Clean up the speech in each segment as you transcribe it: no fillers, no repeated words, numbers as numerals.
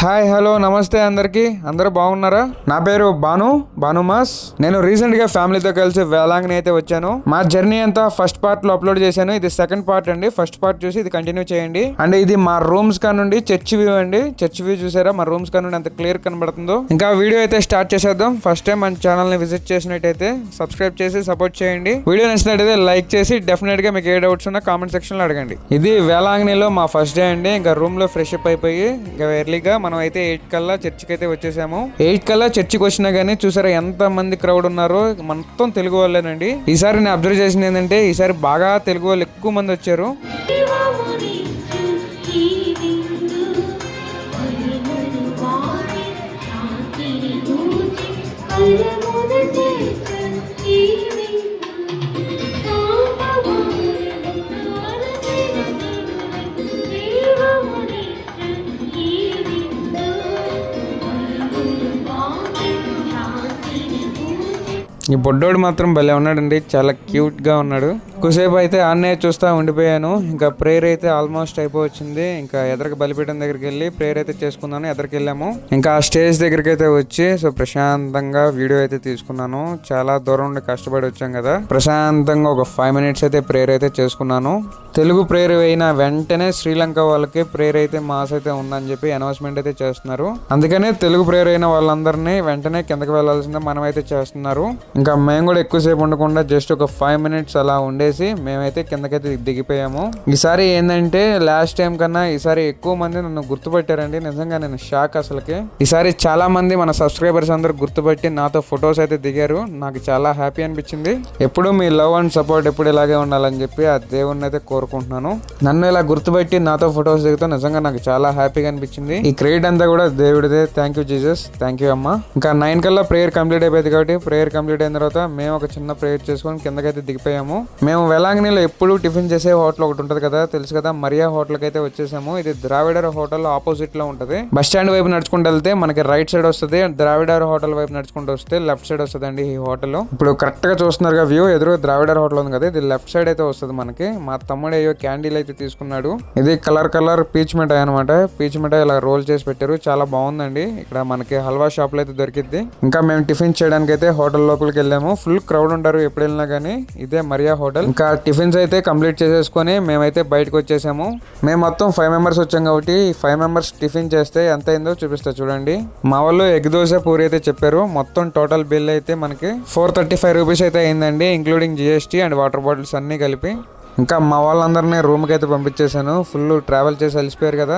Hi hello నమస్తే అందరికి. అందరూ బాగున్నారా? నా పేరు భానుమాస్. నేను రీసెంట్ గా ఫ్యామిలీతో కలిసి వేలాంగ్ని అయితే వచ్చాను. మా జర్నీ అంతా ఫస్ట్ పార్ట్ లో అప్లోడ్ చేశాను. ఇది సెకండ్ పార్ట్ అండి. ఫస్ట్ పార్ట్ చూసి ఇది కంటిన్యూ చేయండి. అండ్ ఇది మా రూమ్స్ కా నుండి చర్చ్ వ్యూ అండి. చర్చ్ వ్యూ చూసారా? మా రూమ్స్ కా నుండి ఎంత క్లియర్ కనబడుతుందో. ఇంకా వీడియో అయితే స్టార్ట్ చేసేద్దాం. ఫస్ట్ టైం మన ఛానల్ ని విజిట్ చేసినట్టయితే సబ్స్క్రైబ్ చేసి సపోర్ట్ చేయండి. వీడియో నచ్చినట్టయితే లైక్ చేసి డెఫినెట్ గా మీకు ఏ డౌట్స్ ఉన్నా కామెంట్ సెక్షన్ లో అడగండి. ఇది వేలాంగ్నిలో మా ఫస్ట్ డే అండి. ఇంకా రూమ్ లో ఫ్రెష్ అప్ అయిపోయి ఇంకా ఎర్లీగా మనం అయితే 8 కల్లా చర్చికి అయితే వచ్చేసాము. 8 కల్లా చర్చికి వచ్చినా గానీ చూసారా ఎంత మంది క్రౌడ్ ఉన్నారో. మొత్తం తెలుగు వాళ్ళేనండి. ఈసారి నేను అబ్జర్వ్ చేసింది ఏంటంటే ఈసారి బాగా తెలుగు వాళ్ళు ఎక్కువ మంది వచ్చారు. ఈ బొడ్డోడు మాత్రం భలే ఉన్నాడండి. చాలా క్యూట్ గా ఉన్నాడు. కొద్దిసేపు అయితే ఆన్నే చూస్తా ఉండిపోయాను. ఇంకా ప్రేయర్ అయితే ఆల్మోస్ట్ అయిపోవచ్చింది. ఇంకా ఎదరికి బలిపీఠం దగ్గరికి వెళ్ళి ప్రేయర్ అయితే చేసుకున్నాను. ఎదరికి వెళ్ళాము. ఇంకా ఆ స్టేజ్ దగ్గరికి అయితే వచ్చి ప్రశాంతంగా వీడియో అయితే తీసుకున్నాను. చాలా దూరం నుండి కష్టపడి వచ్చాం కదా. ప్రశాంతంగా ఒక 5 minutes అయితే ప్రేయర్ అయితే చేసుకున్నాను. తెలుగు ప్రేయర్ అయిన వెంటనే శ్రీలంక వాళ్ళకి ప్రేయర్ అయితే మాస్ అయితే ఉందని చెప్పి అనౌన్స్మెంట్ అయితే చేస్తున్నారు. అందుకనే తెలుగు ప్రేయర్ అయిన వాళ్ళందరినీ వెంటనే కిందకి వెళ్లాల్సిందే మనం అయితే చేస్తున్నారు. ఇంకా మేము కూడా ఎక్కువసేపు ఉండకుండా జస్ట్ ఒక 5 minutes అలా ఉండేసి మేమైతే కిందకైతే దిగిపోయాము. ఈసారి ఏంటంటే లాస్ట్ టైం కన్నా ఈసారి ఎక్కువ మంది నన్ను గుర్తుపట్టారండి. నిజంగా నేను షాక్ అసలుకి. ఈసారి చాలా మంది మన సబ్స్క్రైబర్స్ అందరూ గుర్తుపట్టి నాతో ఫొటోస్ అయితే దిగారు. నాకు చాలా హ్యాపీ అనిపించింది. ఎప్పుడు మీ లవ్ అండ్ సపోర్ట్ ఎప్పుడు ఇలాగే ఉండాలని చెప్పి ఆ దేవుణ్ణి అయితే కోరుకుంటున్నాను. నన్ను ఇలా గుర్తుపెట్టి నాతో ఫొటోస్ దిగుతూ నిజంగా నాకు చాలా హ్యాపీగా అనిపించింది. ఈ క్రెడిట్ అంతా కూడా దేవుడిదే. Thank you Jesus, thank you అమ్మ. ఇంకా 9 కల్లా ప్రేయర్ కంప్లీట్ అయిపోయింది కాబట్టి ప్రేయర్ కంప్లీట్ అయిన తర్వాత మేము ఒక చిన్న ప్రేయర్ చేసుకొని కిందకైతే దిగిపోయాము. మేము వేలాంగ్నిలో ఎప్పుడు టిఫిన్ చేసే హోటల్ ఒకటి ఉంటుంది కదా, తెలుసు కదా, మరియా హోటల్కి అయితే వచ్చేసాము. ఇది ద్రావిడర్ హోటల్ ఆపోజిట్ లో ఉంటది. బస్ స్టాండ్ వైపు నడుచుకుంటూ వెళ్తే మనకి రైట్ సైడ్ వస్తుంది. ద్రావిడర్ హోటల్ వైపు నడుచుకుంటూ వస్తే లెఫ్ట్ సైడ్ వస్తుంది అండి ఈ హోటల్. ఇప్పుడు కరెక్ట్ గా చూస్తున్నారు వ్యూ. ఎదురు ద్రావిడర్ హోటల్ ఉంది కదా, ఇది లెఫ్ట్ సైడ్ అయితే వస్తుంది మనకి. మా తమ్ముడు అయ్యో క్యాండిల్ అయితే తీసుకున్నాడు. ఇది కలర్ పీచ్ మిఠాయి అనమాట. పీచ్ మిఠాయి ఇలా రోల్ చేసి పెట్టారు. చాలా బాగుందండి. ఇక్కడ మనకి హల్వా షాప్ లో అయితే దొరికిద్ది. ఇంకా మేము టిఫిన్ చేయడానికి అయితే హోటల్ లోపలికి వెళ్ళాము. ఫుల్ క్రౌడ్ ఉంటారు ఎప్పుడు వెళ్ళినా కానీ. ఇదే మరియా హోటల్. ఇంకా టిఫిన్స్ అయితే కంప్లీట్ చేసేసుకొని మేమైతే బయటకు వచ్చేసాము. మేము మొత్తం 5 members వచ్చాం కాబట్టి 5 members టిఫిన్ చేస్తే ఎంత అయిందో చూపిస్తా చూడండి. మా వాళ్ళు ఎగ్ దోశ పూరి అయితే చెప్పారు. మొత్తం టోటల్ బిల్ అయితే మనకి 435 rupees అయితే అయిందండి, including GST and water bottles అన్ని కలిపి. ఇంకా మా వాళ్ళందరినీ రూమ్కి అయితే పంపించేశాను. ఫుల్ ట్రావెల్ చేసి అలిసిపోయారు కదా.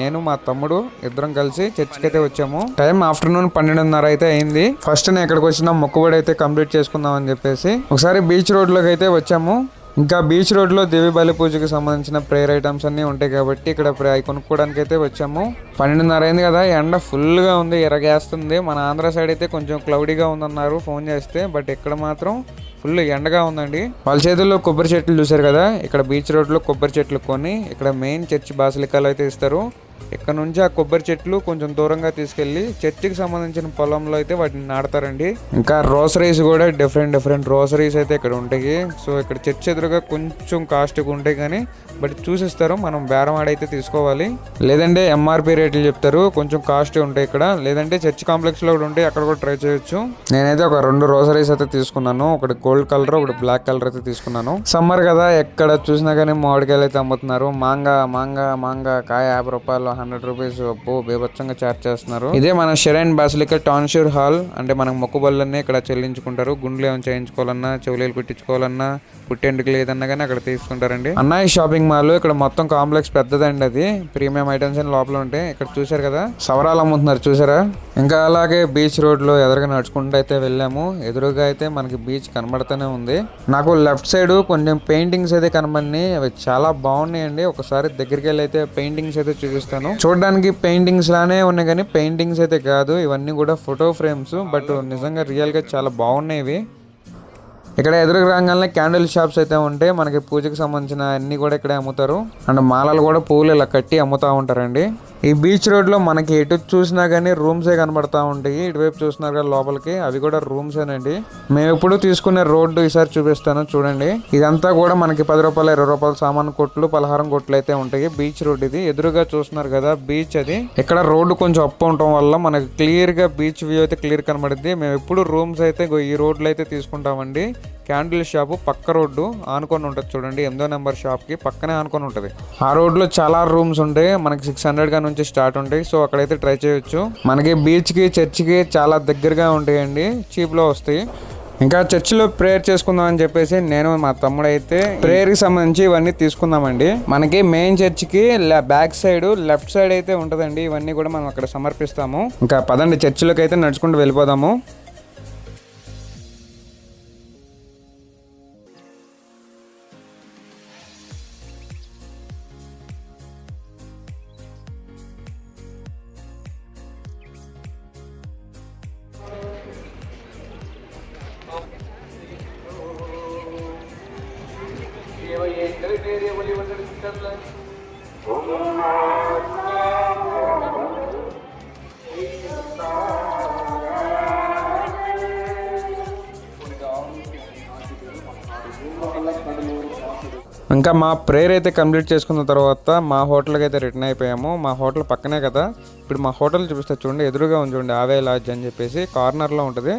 నేను మా తమ్ముడు ఇద్దరం కలిసి చర్చికి అయితే వచ్చాము. టైం ఆఫ్టర్నూన్ 12:30 అయితే అయింది. ఫస్ట్ నేను ఇక్కడికి వచ్చిన మొక్కుబడి అయితే కంప్లీట్ చేసుకుందాం అని చెప్పేసి ఒకసారి బీచ్ రోడ్ లోకి అయితే వచ్చాము. ఇంకా బీచ్ రోడ్ లో దేవి బలి పూజకి సంబంధించిన ప్రేయర్ ఐటమ్స్ అన్ని ఉంటాయి కాబట్టి ఇక్కడ కొనుక్కోవడానికి అయితే వచ్చాము. 12:30 అయింది కదా. ఎండ ఫుల్ గా ఉంది, ఎరగేస్తుంది. మన ఆంధ్ర సైడ్ అయితే కొంచెం క్లౌడీగా ఉందన్నారు ఫోన్ చేస్తే. బట్ ఇక్కడ మాత్రం ఫుల్ ఎండగా ఉందండి. వాళ్ళ చేతుల్లో కొబ్బరి చెట్లు చూసారు కదా. ఇక్కడ బీచ్ రోడ్ లో కొబ్బరి చెట్లు కొని ఇక్కడ మెయిన్ చర్చ్ బాసిలికాలు అయితే ఇస్తారు. ఇక్కడ నుంచి ఆ కొబ్బరి చెట్లు కొంచెం దూరంగా తీసుకెళ్లి చర్చికి సంబంధించిన పొలంలో అయితే వాటిని నాడతారండి. ఇంకా రోసరీస్ కూడా డిఫరెంట్ రోసరీస్ అయితే ఇక్కడ ఉంటాయి. సో ఇక్కడ చర్చ్ ఎదురుగా కొంచెం కాస్ట్గా ఉంటాయి కానీ బట్ చూసిస్తారు. మనం బేరం ఆడైతే తీసుకోవాలి. లేదంటే MRP రేట్లు చెప్తారు, కొంచెం కాస్ట్ ఉంటాయి ఇక్కడ. లేదంటే చర్చ్ కాంప్లెక్స్ లో కూడా ఉంటాయి, అక్కడ కూడా ట్రై చేయొచ్చు. నేనైతే ఒక 2 రోసరీస్ అయితే తీసుకున్నాను. ఒకటి గోల్డ్ కలర్, ఒకటి బ్లాక్ కలర్ అయితే తీసుకున్నాను. సమ్మర్ కదా, ఎక్కడ చూసినా కానీ మామిడికాయలు అయితే అమ్ముతున్నారు. మాంగా కాయ 50 రూపాయలు, 100 rupees. అబ్బో బేబచ్చంగా చార్జ్ చేస్తున్నారు. ఇదే మన షెరైన్ బాసిలికా టాన్షూర్ హాల్. అంటే మనకు మొక్కుబళ్ళన్నీ ఇక్కడ చెల్లించుకుంటారు. గుండెలు ఏమైనా చేయించుకోవాలన్నా, చెవులేలు పెట్టించుకోవాలన్నా, పుట్టెండుకు లేదన్నా కానీ అక్కడ తీసుకుంటారండి. అన్నయ్య షాపింగ్ మాల్. ఇక్కడ మొత్తం కాంప్లెక్స్ పెద్దదండి. అది ప్రీమియం ఐటమ్స్ అని లోపల ఉంటాయి. ఇక్కడ చూసారు కదా సవరాలు అమ్ముతున్నారు చూసారా. ఇంకా అలాగే బీచ్ రోడ్ లో ఎదురుగా నడుచుకుంటూ అయితే వెళ్ళాము. ఎదురుగా అయితే మనకి బీచ్ కనబడుతూనే ఉంది. నాకు లెఫ్ట్ సైడ్ కొంచెం పెయింటింగ్స్ అయితే కనబడి అవి చాలా బాగున్నాయండి. ఒకసారి దగ్గరికి వెళ్ళి అయితే పెయింటింగ్స్ అయితే చూపిస్తాను. చూడడానికి పెయింటింగ్స్ లానే ఉన్నాయి కానీ పెయింటింగ్స్ అయితే కాదు, ఇవన్నీ కూడా ఫోటో ఫ్రేమ్స్. బట్ నిజంగా రియల్ గా చాలా బాగున్నాయి. ఇక్కడ ఎదురుగా రాగానే క్యాండిల్ షాప్స్ అయితే ఉంటాయి. మనకి పూజకి సంబంధించిన అన్ని కూడా ఇక్కడే అమ్ముతారు. అండ్ మాలలు కూడా పూలు ఇలా కట్టి అమ్ముతా ఉంటారండి. ఈ బీచ్ రోడ్ లో మనకి ఎటు చూసినా గానీ రూమ్సే కనబడతా ఉంటాయి. ఇటువైపు చూస్తున్నారు కదా లోపలికి, అవి కూడా రూమ్సేనండి. మేము ఎప్పుడు తీసుకునే రోడ్డు ఈసారి చూపిస్తాను చూడండి. ఇదంతా కూడా మనకి 10 రూపాయలు 20 రూపాయల సామాన్ కొట్లు, పలహారం కొట్లు అయితే ఉంటాయి. బీచ్ రోడ్ ఇది. ఎదురుగా చూస్తున్నారు కదా బీచ్ అది. ఇక్కడ రోడ్డు కొంచెం అప్ ఉండటం వల్ల మనకి క్లియర్ గా బీచ్ వ్యూ అయితే క్లియర్ కనబడుద్ది. మేము ఎప్పుడు రూమ్స్ అయితే ఈ రోడ్లు అయితే తీసుకుంటామండి. క్యాండిల్ షాపు పక్క రోడ్డు ఆనుకొని ఉంటుంది చూడండి. 8వ నెంబర్ షాప్ కి పక్కనే ఆనుకొని ఉంటుంది. ఆ రోడ్ లో చాలా రూమ్స్ ఉంటాయి. మనకి 600 నుంచి స్టార్ట్ ఉంటాయి. సో అక్కడైతే ట్రై చేయొచ్చు. మనకి బీచ్ కి చర్చికి చాలా దగ్గరగా ఉంటాయండి. చీప్ లో వస్తాయి. ఇంకా చర్చిలో ప్రేయర్ చేసుకుందాం అని చెప్పేసి నేను మా తమ్ముడు అయితే ప్రేయర్ కి సంబంధించి ఇవన్నీ తీసుకుందామండి. మనకి మెయిన్ చర్చికి బ్యాక్ సైడ్ లెఫ్ట్ సైడ్ అయితే ఉంటదండి. ఇవన్నీ కూడా మనం అక్కడ సమర్పిస్తాము. ఇంకా పదండి చర్చిలోకి అయితే నడుచుకుంటూ వెళ్ళిపోదాము. ఇంకా మా ప్రేయర్ అయితే కంప్లీట్ చేసుకున్న తర్వాత మా హోటల్కి అయితే రిటర్న్ అయిపోయాము. మా హోటల్ పక్కనే కదా. ఇప్పుడు మా హోటల్ చూపిస్తా చూడండి. ఎదురుగా ఉంది చూడండి ఆవే లాడ్జ్ అని చెప్పేసి కార్నర్లో ఉంటుంది.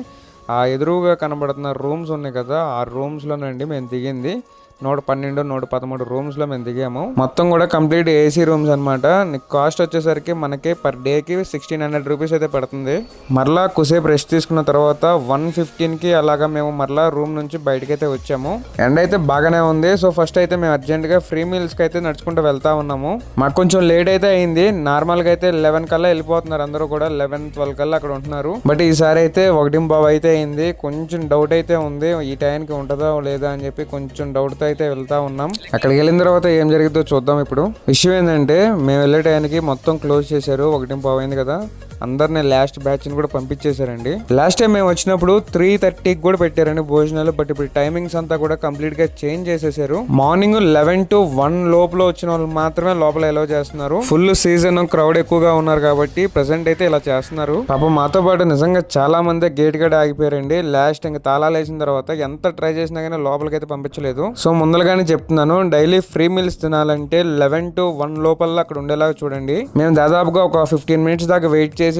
ఆ ఎదురుగా కనబడుతున్న రూమ్స్ ఉన్నాయి కదా, ఆ రూమ్స్లోనండి మేము దిగింది. 112, 113 రూమ్స్లో మేము దిగాము. మొత్తం కూడా కంప్లీట్ ఏసీ రూమ్స్ అనమాట. కాస్ట్ వచ్చేసరికి మనకి పర్ డేకి 1600 రూపీస్ అయితే పడుతుంది. మరలా కుసేపు రెస్ట్ తీసుకున్న తర్వాత 115కి అలాగా మేము మరలా రూమ్ నుంచి బయటకైతే వచ్చాము. ఎండ అయితే బాగానే ఉంది. సో ఫస్ట్ అయితే మేము అర్జెంట్గా ఫ్రీ మీల్స్కి అయితే నడుచుకుంటూ వెళ్తా ఉన్నాము. మాకు కొంచెం లేట్ అయితే అయింది. నార్మల్గా అయితే 11 కల్లా వెళ్ళిపోతున్నారు అందరూ కూడా. 11-12 కల్లా అక్కడ ఉంటున్నారు. బట్ ఈసారి అయితే 1:15 అయితే అయింది. కొంచెం డౌట్ అయితే ఉంది ఈ టైంకి ఉంటుందా లేదా అని చెప్పి కొంచెం డౌట్ అయితే వెళ్తా ఉన్నాం. అక్కడికి వెళ్ళిన తర్వాత ఏం జరిగిందో చూద్దాం. ఇప్పుడు విషయం ఏంటంటే మేము వెళ్ళే టైంకి మొత్తం క్లోజ్ చేశారు. 1:15 అయింది కదా. అందరినీ లాస్ట్ బ్యాచ్ ని కూడా పంపించేశారండి. లాస్ట్ టైం మేము వచ్చినప్పుడు 3:30కి కూడా పెట్టారండి భోజనాలు. బట్ ఇప్పుడు టైమింగ్స్ అంతా కూడా కంప్లీట్ గా చేంజ్ చేసేసారు. మార్నింగ్ 11 to 1 లోపల వచ్చిన వాళ్ళు మాత్రమే లోపల అలౌ చేస్తున్నారు. ఫుల్ సీజన్ క్రౌడ్ ఎక్కువగా ఉన్నారు కాబట్టి ప్రెసెంట్ అయితే ఇలా చేస్తున్నారు. పాపం మాతో పాటు నిజంగా చాలా మంది గేట్ గడ ఆగిపోయారండి. లాస్ట్ ఇంకా తాళాలు వేసిన తర్వాత ఎంత ట్రై చేసినా కానీ లోపలికి అయితే పంపించలేదు. సో ముందరగానే చెప్తున్నాను, డైలీ ఫ్రీ మీల్స్ తినాలంటే 11 to 1 లోపల అక్కడ ఉండేలాగా చూడండి. మేము దాదాపుగా ఒక 15 మినిట్స్ దాకా వెయిట్ చేసి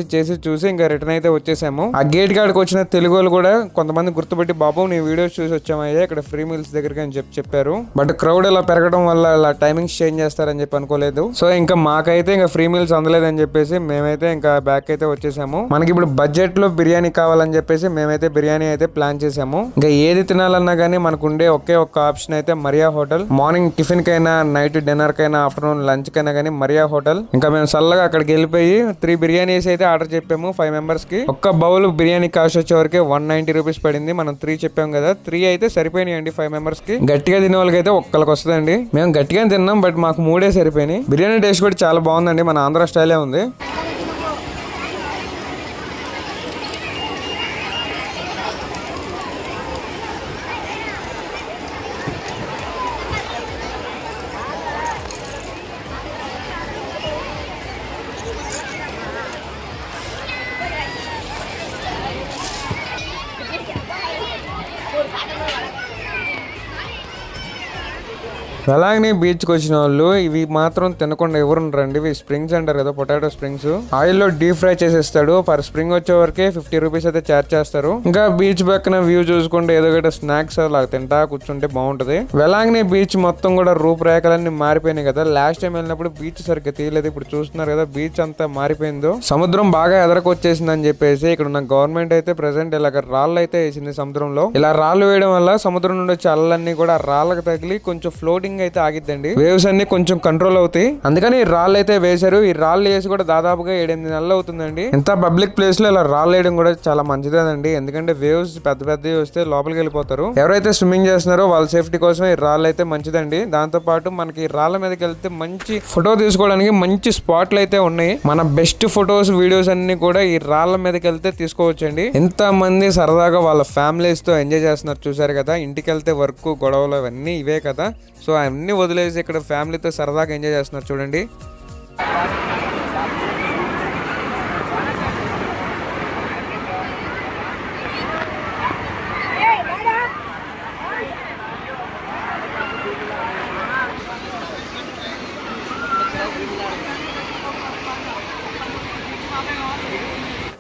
చూసి ఇంకా రిటర్న్ అయితే వచ్చేసాము. ఆ గేట్ కాడికి వచ్చిన తెలుగు వాళ్ళు కూడా కొంతమంది గుర్తుపెట్టి బాబు నీ వీడియోస్ చూసి వచ్చామయ్యా ఇక్కడ ఫ్రీ మీల్స్ దగ్గరికి అని చెప్పారు. బట్ క్రౌడ్ ఇలా పెరగడం వల్ల ఇలా టైమింగ్స్ చేంజ్ చేస్తారని చెప్పి అనుకోలేదు. సో ఇంకా మాకైతే ఇంకా ఫ్రీ మీల్స్ అందలేదని చెప్పేసి మేమైతే ఇంకా బ్యాక్ అయితే వచ్చేసాము. మనకి ఇప్పుడు బడ్జెట్ లో బిర్యానీ కావాలని చెప్పేసి మేమైతే బిర్యానీ అయితే ప్లాన్ చేసాము. ఇంకా ఏది తినాలన్నా గానీ మనకు ఉండే ఒకే ఒక్క ఆప్షన్ అయితే మరియా హోటల్. మార్నింగ్ టిఫిన్ కైనా, నైట్ డిన్నర్ కైనా, ఆఫ్టర్నూన్ లంచ్ కైనా కానీ మరియా హోటల్. ఇంకా మేము చల్లగా అక్కడికి వెళ్ళిపోయి 3 బిర్యానీస్ అయితే ఆర్డర్ చెప్పాము 5 మెంబర్స్ కి. ఒక్క బౌల్ బిర్యానీ కాస్ట్ వచ్చే వరకు 190 రూపీస్ పడింది. మనం 3 చెప్పాం కదా, 3 అయితే సరిపోయినాయండి 5 మెంబర్స్ కి. గట్టిగా తినే వాళ్ళకి అయితే ఒక్కరికి వస్తుందండి. మేము గట్టిగా తిన్నాం బట్ మాకు 3 సరిపోయినాయి. బిర్యానీ టేస్ట్ కూడా చాలా బాగుందండి. మన ఆంధ్ర స్టైలే ఉంది. అలాగనే బీచ్కి వచ్చిన వాళ్ళు ఇవి మాత్రం తినకుండా ఎవరు రండి. ఇవి స్ప్రింగ్స్ అంటారు కదా, పొటాటో స్ప్రింగ్స్. ఆయిల్లో డీప్ ఫ్రై చేసేస్తాడు. పర్ స్ప్రింగ్ వచ్చే వరకే 50 రూపీస్ అయితే చార్జ్ చేస్తారు. ఇంకా బీచ్ పక్కన వ్యూ చూసుకుంటే ఏదో ఒకటి స్నాక్స్ అలా తింటా కూర్చుంటే బాగుంటది. వెలాంగ్ని బీచ్ మొత్తం కూడా రూపురేఖలన్నీ మారిపోయినాయి కదా. లాస్ట్ టైం వెళ్ళినప్పుడు బీచ్ సరిగ్గా తీయలేదు. ఇప్పుడు చూస్తున్నారు కదా బీచ్ అంతా మారిపోయిందో. సముద్రం బాగా ఎదరకొచ్చేసింది అని చెప్పేసి ఇక్కడ ఉన్న గవర్నమెంట్ అయితే ప్రెసెంట్ ఇలాగ రాళ్ళు అయితే వేసింది సముద్రంలో. ఇలా రాళ్ళు వేయడం వల్ల సముద్రం నుండి వచ్చే అలలన్నీ కూడా రాళ్ళకి తగిలి కొంచెం ఫ్లోటింగ్ ఫ్లోటింగ్ అయితే ఆగిద్దండి, వేవ్స్ అన్ని కొంచెం కంట్రోల్ అవుతాయి. అందుకని ఈ రాళ్ళు అయితే వేశారు. ఈ రాళ్ళు వేసి కూడా దాదాపుగా 7-8 నెలలు అవుతుందండి. ఇంత పబ్లిక్ ప్లేస్ లో ఇలా రాళ్ళు వేయడం కూడా చాలా మంచిదేనండి. ఎందుకంటే వేవ్స్ పెద్ద పెద్దవి వస్తే లోపలికి వెళ్ళిపోతారు. ఎవరైతే స్విమ్మింగ్ చేస్తున్నారో వాళ్ళ సేఫ్టీ కోసం ఈ రాళ్ళు అయితే మంచిదండి. దాంతో పాటు మనకి రాళ్ళ మీదకి వెళ్తే మంచి ఫోటో తీసుకోవడానికి మంచి స్పాట్లు అయితే ఉన్నాయి. మన బెస్ట్ ఫొటోస్ వీడియోస్ అన్ని కూడా ఈ రాళ్ళ మీదకి వెళ్తే తీసుకోవచ్చండి. ఎంత మంది సరదాగా వాళ్ళ ఫ్యామిలీస్ తో ఎంజాయ్ చేస్తున్నారు చూసారు కదా. ఇంటికి వెళ్తే వర్క్ గొడవలు అవన్నీ ఇవే కదా. సో అవన్నీ వదిలేసి ఇక్కడ ఫ్యామిలీతో సరదాగా ఎంజాయ్ చేస్తున్నారు చూడండి.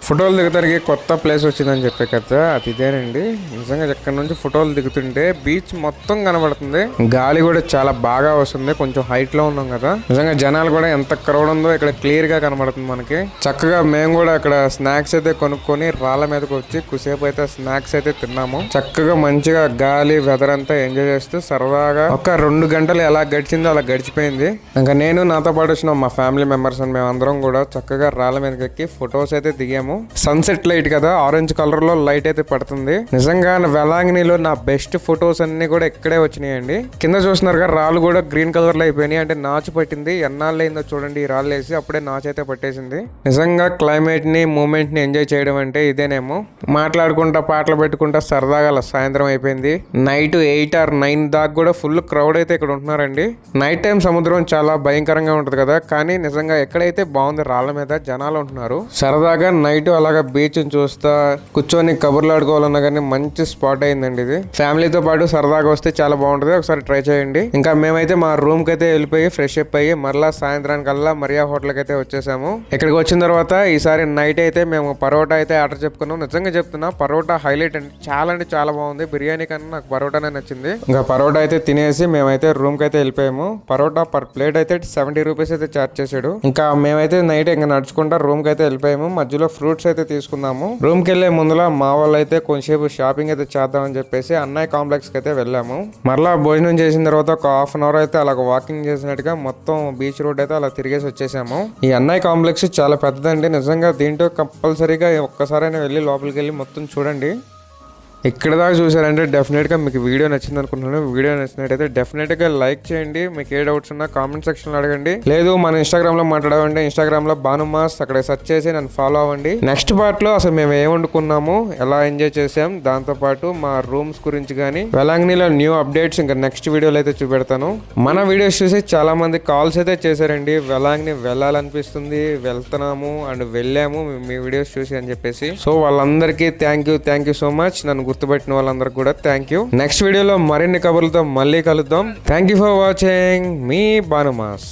ఫోటోలు దిగడానికి కొత్త ప్లేస్ వచ్చిందని చెప్పే కదా, అది ఇదేనండి. నిజంగా ఇక్కడ నుంచి ఫోటోలు దిగుతుంటే బీచ్ మొత్తం కనబడుతుంది. గాలి కూడా చాలా బాగా వస్తుంది. కొంచెం హైట్ లో ఉన్నాం కదా. నిజంగా జనాలు కూడా ఎంత క్రౌడ్ ఉందో ఇక్కడ క్లియర్ గా కనబడుతుంది మనకి. చక్కగా మేము కూడా ఇక్కడ స్నాక్స్ అయితే కొనుక్కొని రాళ్ళ మీదకి వచ్చి కుసేపు అయితే స్నాక్స్ అయితే తిన్నాము. చక్కగా మంచిగా గాలి వెదర్ అంతా ఎంజాయ్ చేస్తూ సరదాగా ఒక 2 గంటలు ఎలా గడిచిందో అలా గడిచిపోయింది. ఇంకా నేను నాతో పాటు వచ్చిన మా ఫ్యామిలీ మెంబర్స్ అని మేమందరం కూడా చక్కగా రాళ్ళ మీదకి ఎక్కి ఫొటోస్ అయితే దిగాము. సన్సెట్ లైట్ కదా, ఆరెంజ్ కలర్ లో లైట్ అయితే పడుతుంది. నిజంగా వెలాంగినిలో నా బెస్ట్ ఫొటోస్ అన్ని కూడా ఇక్కడే వచ్చినాయండి. కింద చూస్తున్నారుగా రాళ్ళు కూడా గ్రీన్ కలర్ లో అయిపోయినాయి. అంటే నాచు పట్టింది. ఎన్నాళ్ళు అయిందో చూడండి ఈ రాళ్ళు వేసి, అప్పుడే నాచు అయితే పట్టేసింది. నిజంగా క్లైమేట్ ని మూమెంట్ ని ఎంజాయ్ చేయడం అంటే ఇదేనేమో. మాట్లాడుకుంటా పాటలు పెట్టుకుంటా సరదాగా అలా సాయంత్రం అయిపోయింది. నైట్ 8 or 9 దాకా కూడా ఫుల్ క్రౌడ్ అయితే ఇక్కడ ఉంటున్నారండి. నైట్ టైం సముద్రం చాలా భయంకరంగా ఉంటది కదా, కానీ నిజంగా ఎక్కడైతే బాగుంది రాళ్ళ మీద జనాలు ఉంటున్నారు. సరదాగా నైట్ అలాగా బీచ్ చూస్తా కూర్చొని కబుర్లు ఆడుకోవాలన్నా కానీ మంచి స్పాట్ అయిందండి ఇది. ఫ్యామిలీతో పాటు సరదాగా వస్తే చాలా బాగుంటది. ఒకసారి ట్రై చేయండి. ఇంకా మేమైతే మా రూమ్ కి అయితే వెళ్ళిపోయి ఫ్రెష్ అప్ అయ్యి మరలా సాయంత్రానికల్లా మరియా హోటల్ కి అయితే వచ్చేసాము. ఇక్కడికి వచ్చిన తర్వాత ఈసారి నైట్ అయితే మేము పరోటా అయితే ఆర్డర్ చెప్పుకున్నాం. నిజంగా చెప్తున్నా పరోటా హైలైట్ అండి. అంటే చాలా బాగుంది. బిర్యానీ కన్నా నాకు పరోటానే నచ్చింది. ఇంకా పరోటా అయితే తినేసి మేమైతే రూమ్ కి అయితే వెళ్ళిపోయాము. పరోటా పర్ ప్లేట్ అయితే 70 రూపీస్ అయితే చార్జ్ చేశాడు. ఇంకా మేమైతే నైట్ ఇంకా నడుచుకుంటా రూమ్ కి అయితే వెళ్ళిపోయాము. మధ్యలో ఫ్రూట్స్ అయితే తీసుకున్నాము. రూమ్ కి వెళ్లే ముందులా మా వాళ్ళు అయితే కొంచెంసేపు షాపింగ్ అయితే చేద్దామని చెప్పేసి అన్నయ్య కాంప్లెక్స్ కి అయితే వెళ్ళాము. మరలా భోజనం చేసిన తర్వాత ఒక ½ అవర్ అయితే అలా వాకింగ్ చేసినట్టుగా మొత్తం బీచ్ రోడ్ అయితే అలా తిరిగేసి వచ్చేసాము. ఈ అన్నయ్య కాంప్లెక్స్ చాలా పెద్దదండి. నిజంగా దీంట్లో కంపల్సరీగా ఒక్కసారైనా వెళ్ళి లోపలికి వెళ్ళి మొత్తం చూడండి. ఇక్కడ దాకా చూసారంటే డెఫినెట్గా మీకు వీడియో నచ్చింది అనుకుంటున్నాను. వీడియో నచ్చినట్టయితే డెఫినెట్గా లైక్ చేయండి. మీకు ఏ డౌట్స్ ఉన్నా కామెంట్ సెక్షన్లో అడగండి. లేదు మన ఇన్స్టాగ్రామ్లో మాట్లాడాలంటే ఇన్స్టాగ్రామ్లో భానుమాస్ అక్కడ సెర్చ్ చేసి నన్ను ఫాలో అవ్వండి. నెక్స్ట్ పార్ట్లో అసలు మేము ఏం వండుకున్నాము, ఎలా ఎంజాయ్ చేసాం, దాంతోపాటు మా రూమ్స్ గురించి కానీ వెలాంగినిలో న్యూ అప్డేట్స్ ఇంకా నెక్స్ట్ వీడియోలో అయితే చూపెడతాను. మన వీడియోస్ చూసి చాలా మంది కాల్స్ అయితే చేశారండి. వెలాంగిని వెళ్ళాలనిపిస్తుంది, వెళ్తున్నాము అండ్ వెళ్ళాము మీ వీడియోస్ చూసి అని చెప్పేసి. సో వాళ్ళందరికీ థ్యాంక్ యూ సో మచ్. నన్ను గుర్తుపెట్టిన వాళ్ళందరికీ కూడా థ్యాంక్ యూ. నెక్స్ట్ వీడియోలో మరిన్ని కబుర్లతో మళ్ళీ కలుద్దాం. Thank you for watching. మీ భానుమాస్.